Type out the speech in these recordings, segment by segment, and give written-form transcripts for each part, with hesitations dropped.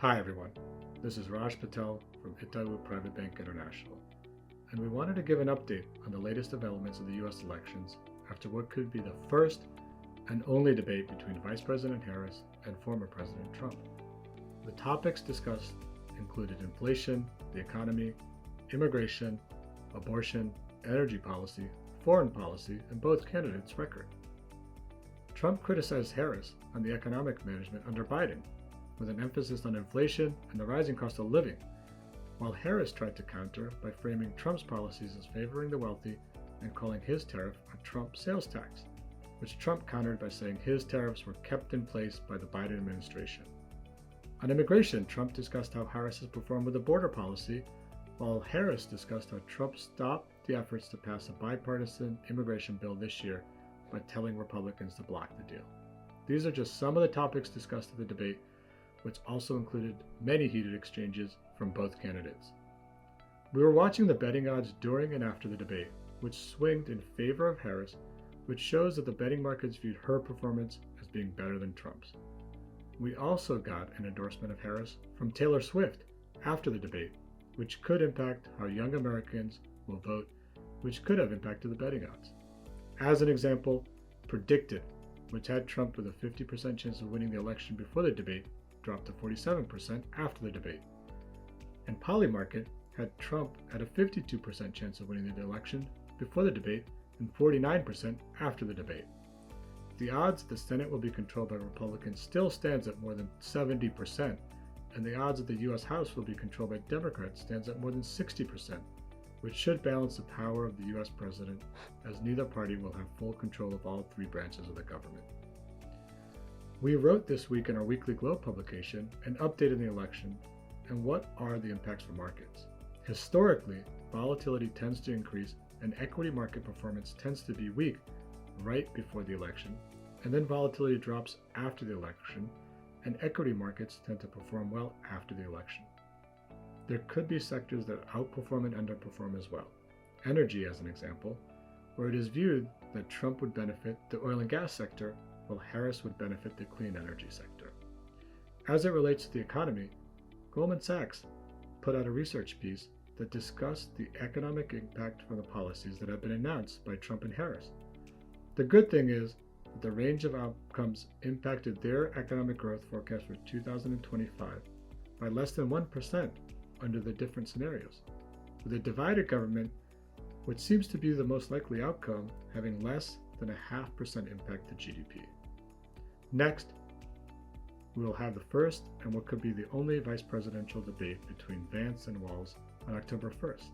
Hi everyone, this is Niraj Patel from Itaú Private Bank International, and we wanted to give an update on the latest developments of the US elections after what could be the first and only debate between Vice President Harris and former President Trump. The topics discussed included inflation, the economy, immigration, abortion, energy policy, foreign policy, and both candidates' record. Trump criticized Harris on the economic management under Biden, with an emphasis on inflation and the rising cost of living, while Harris tried to counter by framing Trump's policies as favoring the wealthy and calling his tariff a Trump sales tax, which Trump countered by saying his tariffs were kept in place by the Biden administration. On immigration, Trump discussed how Harris has performed with the border policy, while Harris discussed how Trump stopped the efforts to pass a bipartisan immigration bill this year by telling Republicans to block the deal. These are just some of the topics discussed at the debate, which also included many heated exchanges from both candidates. We were watching the betting odds during and after the debate, which swinged in favor of Harris, which shows that the betting markets viewed her performance as being better than Trump's. We also got an endorsement of Harris from Taylor Swift after the debate, which could impact how young Americans will vote, which could have impacted the betting odds. As an example, Predicted, which had Trump with a 50% chance of winning the election before the debate, dropped to 47% after the debate. And Polymarket had Trump at a 52% chance of winning the election before the debate and 49% after the debate. The odds that the Senate will be controlled by Republicans still stands at more than 70%, and the odds that the U.S. House will be controlled by Democrats stands at more than 60%, which should balance the power of the U.S. president, as neither party will have full control of all three branches of the government. We wrote this week in our weekly Globe publication an update on the election and what are the impacts for markets. Historically, volatility tends to increase and equity market performance tends to be weak right before the election, and then volatility drops after the election, and equity markets tend to perform well after the election. There could be sectors that outperform and underperform as well. Energy, as an example, where it is viewed that Trump would benefit the oil and gas sector while Harris would benefit the clean energy sector. As it relates to the economy, Goldman Sachs put out a research piece that discussed the economic impact from the policies that have been announced by Trump and Harris. The good thing is that the range of outcomes impacted their economic growth forecast for 2025 by less than 1% under the different scenarios, with a divided government, which seems to be the most likely outcome, having less than a 0.5% impact to GDP. Next, we will have the first and what could be the only vice presidential debate between Vance and Walz on October 1st.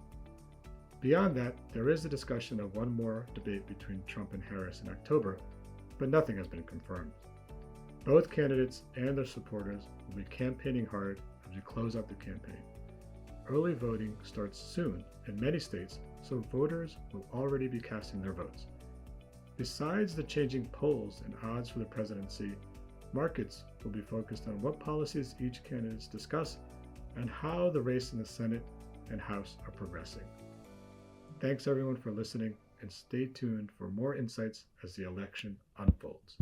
Beyond that, there is a discussion of one more debate between Trump and Harris in October, but nothing has been confirmed. Both candidates and their supporters will be campaigning hard as we close out the campaign. Early voting starts soon in many states, so voters will already be casting their votes. Besides the changing polls and odds for the presidency, markets will be focused on what policies each candidate discuss and how the race in the Senate and House are progressing. Thanks everyone for listening, and stay tuned for more insights as the election unfolds.